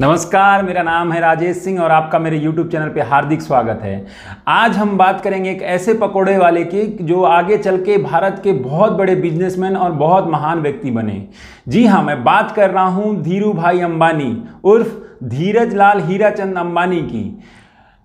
नमस्कार, मेरा नाम है राजेश सिंह और आपका मेरे YouTube चैनल पे हार्दिक स्वागत है। आज हम बात करेंगे एक ऐसे पकौड़े वाले की जो आगे चल के भारत के बहुत बड़े बिजनेसमैन और बहुत महान व्यक्ति बने। जी हाँ, मैं बात कर रहा हूँ धीरू भाई अंबानी उर्फ धीरज लाल हीराचंद अंबानी की।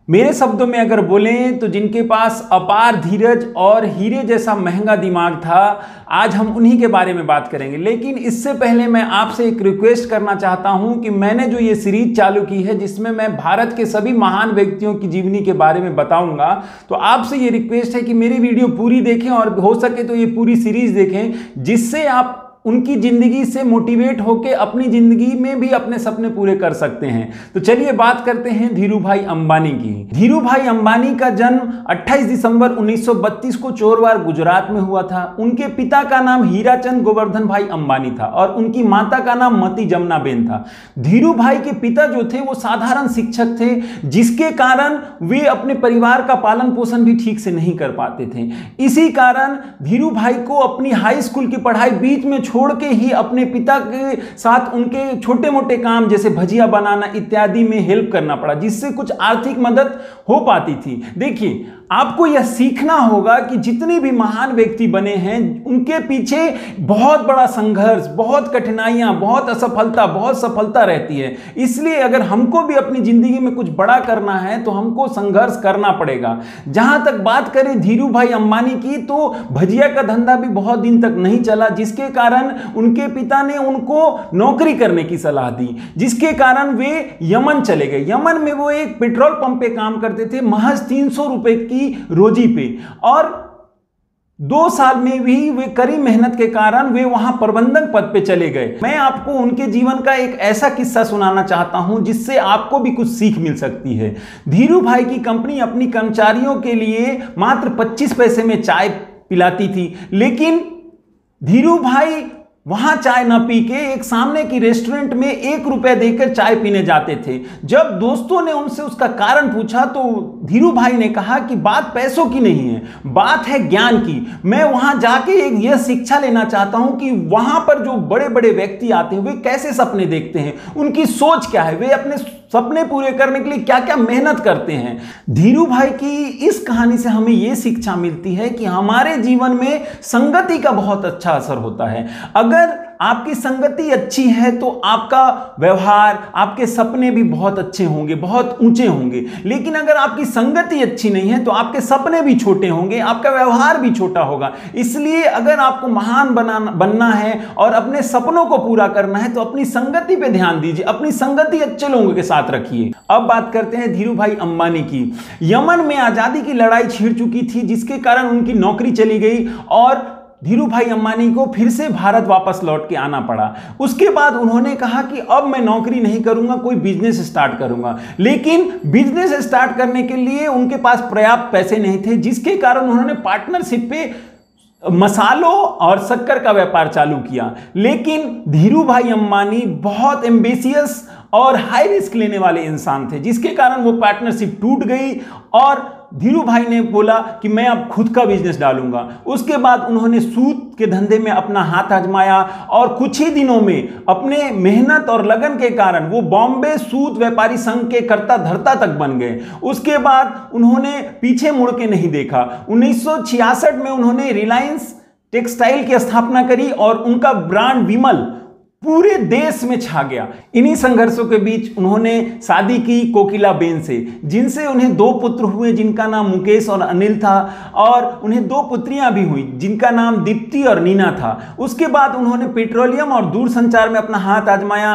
मेरे शब्दों में अगर बोलें तो जिनके पास अपार धीरज और हीरे जैसा महंगा दिमाग था, आज हम उन्हीं के बारे में बात करेंगे। लेकिन इससे पहले मैं आपसे एक रिक्वेस्ट करना चाहता हूं कि मैंने जो ये सीरीज चालू की है जिसमें मैं भारत के सभी महान व्यक्तियों की जीवनी के बारे में बताऊंगा, तो आपसे ये रिक्वेस्ट है कि मेरी वीडियो पूरी देखें और हो सके तो ये पूरी सीरीज देखें, जिससे आप उनकी जिंदगी से मोटिवेट होकर अपनी जिंदगी में भी अपने सपने पूरे कर सकते हैं। तो चलिए बात करते हैं धीरू भाई अंबानी की। धीरू भाई अंबानी का जन्म 28 दिसंबर 1932 को चोरवार गुजरात में हुआ था। उनके पिता का नाम हीराचंद गोवर्धन भाई अंबानी था और उनकी माता का नाम मती जमुना बेन था। धीरू भाई के पिता जो थे वो साधारण शिक्षक थे, जिसके कारण वे अपने परिवार का पालन पोषण भी ठीक से नहीं कर पाते थे। इसी कारण धीरू भाई को अपनी हाई स्कूल की पढ़ाई बीच में छोड़ के ही अपने पिता के साथ उनके छोटे मोटे काम जैसे भजिया बनाना इत्यादि में हेल्प करना पड़ा, जिससे कुछ आर्थिक मदद हो पाती थी। देखिए, आपको यह सीखना होगा कि जितने भी महान व्यक्ति बने हैं उनके पीछे बहुत बड़ा संघर्ष, बहुत कठिनाइयां, बहुत असफलता, बहुत सफलता रहती है। इसलिए अगर हमको भी अपनी जिंदगी में कुछ बड़ा करना है तो हमको संघर्ष करना पड़ेगा। जहां तक बात करें धीरू भाई अंबानी की, तो भजिया का धंधा भी बहुत दिन तक नहीं चला, जिसके कारण उनके पिता ने उनको नौकरी करने की सलाह दी, जिसके कारण वे यमन चले गए। यमन में वो एक पेट्रोल पंप पे काम करते थे, महज 300 रुपए की रोजी पे, और 2 साल में भी वे कड़ी मेहनत के कारण वे वहां प्रबंधक पद पे चले गए। मैं आपको उनके जीवन का एक ऐसा किस्सा सुनाना चाहता हूं जिससे आपको भी कुछ सीख मिल सकती है। धीरू भाई की कंपनी अपनी कर्मचारियों के लिए मात्र 25 पैसे में चाय पिलाती थी, लेकिन धीरू भाई वहां चाय न पी के एक सामने की रेस्टोरेंट में 1 रुपया देकर चाय पीने जाते थे। जब दोस्तों ने उनसे उसका कारण पूछा तो धीरू भाई ने कहा कि बात पैसों की नहीं है, बात है ज्ञान की। मैं वहां जाके एक यह शिक्षा लेना चाहता हूं कि वहां पर जो बड़े बड़े व्यक्ति आते हैं वे कैसे सपने देखते हैं, उनकी सोच क्या है, वे अपने सपने पूरे करने के लिए क्या क्या मेहनत करते हैं। धीरू भाई की इस कहानी से हमें यह शिक्षा मिलती है कि हमारे जीवन में संगति का बहुत अच्छा असर होता है। अगर आपकी संगति अच्छी है तो आपका व्यवहार, आपके सपने भी बहुत अच्छे होंगे, बहुत ऊंचे होंगे। लेकिन अगर आपकी संगति अच्छी नहीं है तो आपके सपने भी छोटे होंगे, आपका व्यवहार भी छोटा होगा। इसलिए अगर आपको महान बनना है और अपने सपनों को पूरा करना है तो अपनी संगति पे ध्यान दीजिए, अपनी संगति अच्छे लोगों के साथ रखिए। अब बात करते हैं धीरू भाई अंबानी की। यमन में आजादी की लड़ाई छिड़ चुकी थी, जिसके कारण उनकी नौकरी चली गई और धीरू भाई अंबानी को फिर से भारत वापस लौट के आना पड़ा। उसके बाद उन्होंने कहा कि अब मैं नौकरी नहीं करूंगा, कोई बिजनेस स्टार्ट करूंगा। लेकिन बिजनेस स्टार्ट करने के लिए उनके पास पर्याप्त पैसे नहीं थे, जिसके कारण उन्होंने पार्टनरशिप पे मसालों और शक्कर का व्यापार चालू किया। लेकिन धीरू भाई अंबानी बहुत एम्बिशियस और हाई रिस्क लेने वाले इंसान थे, जिसके कारण वो पार्टनरशिप टूट गई और धीरू भाई ने बोला कि मैं अब खुद का बिजनेस डालूंगा। उसके बाद उन्होंने सूत के धंधे में अपना हाथ आजमाया और कुछ ही दिनों में अपने मेहनत और लगन के कारण वो बॉम्बे सूत व्यापारी संघ के कर्ता धर्ता तक बन गए। उसके बाद उन्होंने पीछे मुड़ के नहीं देखा। 1966 में उन्होंने रिलायंस टेक्सटाइल की स्थापना करी और उनका ब्रांड विमल पूरे देश में छा गया। इन्हीं संघर्षों के बीच उन्होंने शादी की कोकिला बेन से, जिनसे उन्हें 2 पुत्र हुए, जिनका नाम मुकेश और अनिल था, और उन्हें 2 पुत्रियां भी हुई, जिनका नाम दीप्ति और नीना था। उसके बाद उन्होंने पेट्रोलियम और दूरसंचार में अपना हाथ आजमाया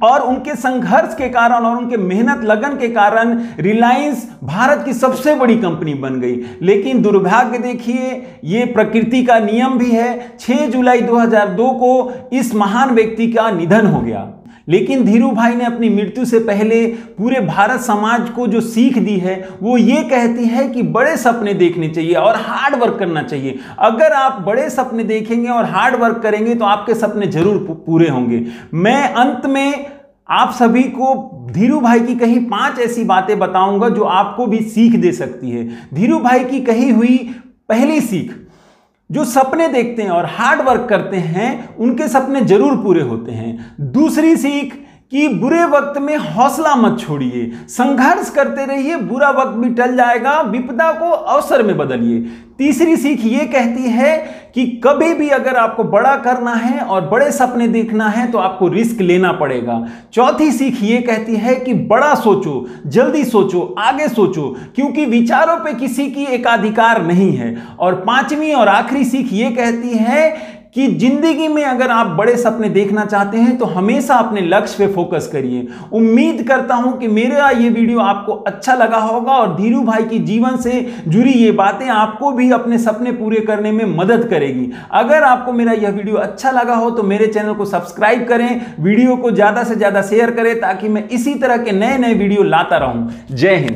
और उनके संघर्ष के कारण और उनके मेहनत लगन के कारण रिलायंस भारत की सबसे बड़ी कंपनी बन गई। लेकिन दुर्भाग्य देखिए, ये प्रकृति का नियम भी है। 6 जुलाई 2002 को इस महान व्यक्ति का निधन हो गया। लेकिन धीरू भाई ने अपनी मृत्यु से पहले पूरे भारत समाज को जो सीख दी है वो ये कहती है कि बड़े सपने देखने चाहिए और हार्ड वर्क करना चाहिए। अगर आप बड़े सपने देखेंगे और हार्ड वर्क करेंगे तो आपके सपने जरूर पूरे होंगे। मैं अंत में आप सभी को धीरू भाई की कही 5 ऐसी बातें बताऊंगा जो आपको भी सीख दे सकती है। धीरू भाई की कही हुई पहली सीख, जो सपने देखते हैं और हार्ड वर्क करते हैं उनके सपने जरूर पूरे होते हैं। दूसरी सीख कि बुरे वक्त में हौसला मत छोड़िए, संघर्ष करते रहिए, बुरा वक्त भी टल जाएगा, विपदा को अवसर में बदलिए। तीसरी सीख ये कहती है कि कभी भी अगर आपको बड़ा करना है और बड़े सपने देखना है तो आपको रिस्क लेना पड़ेगा। चौथी सीख ये कहती है कि बड़ा सोचो, जल्दी सोचो, आगे सोचो, क्योंकि विचारों पे किसी की एकाधिकार नहीं है। और पांचवी और आखिरी सीख ये कहती है कि जिंदगी में अगर आप बड़े सपने देखना चाहते हैं तो हमेशा अपने लक्ष्य पे फोकस करिए। उम्मीद करता हूं कि मेरा ये वीडियो आपको अच्छा लगा होगा और धीरू भाई की जीवन से जुड़ी ये बातें आपको भी अपने सपने पूरे करने में मदद करेगी। अगर आपको मेरा यह वीडियो अच्छा लगा हो तो मेरे चैनल को सब्सक्राइब करें, वीडियो को ज्यादा से ज्यादा शेयर करें ताकि मैं इसी तरह के नए नए वीडियो लाता रहूं। जय हिंद।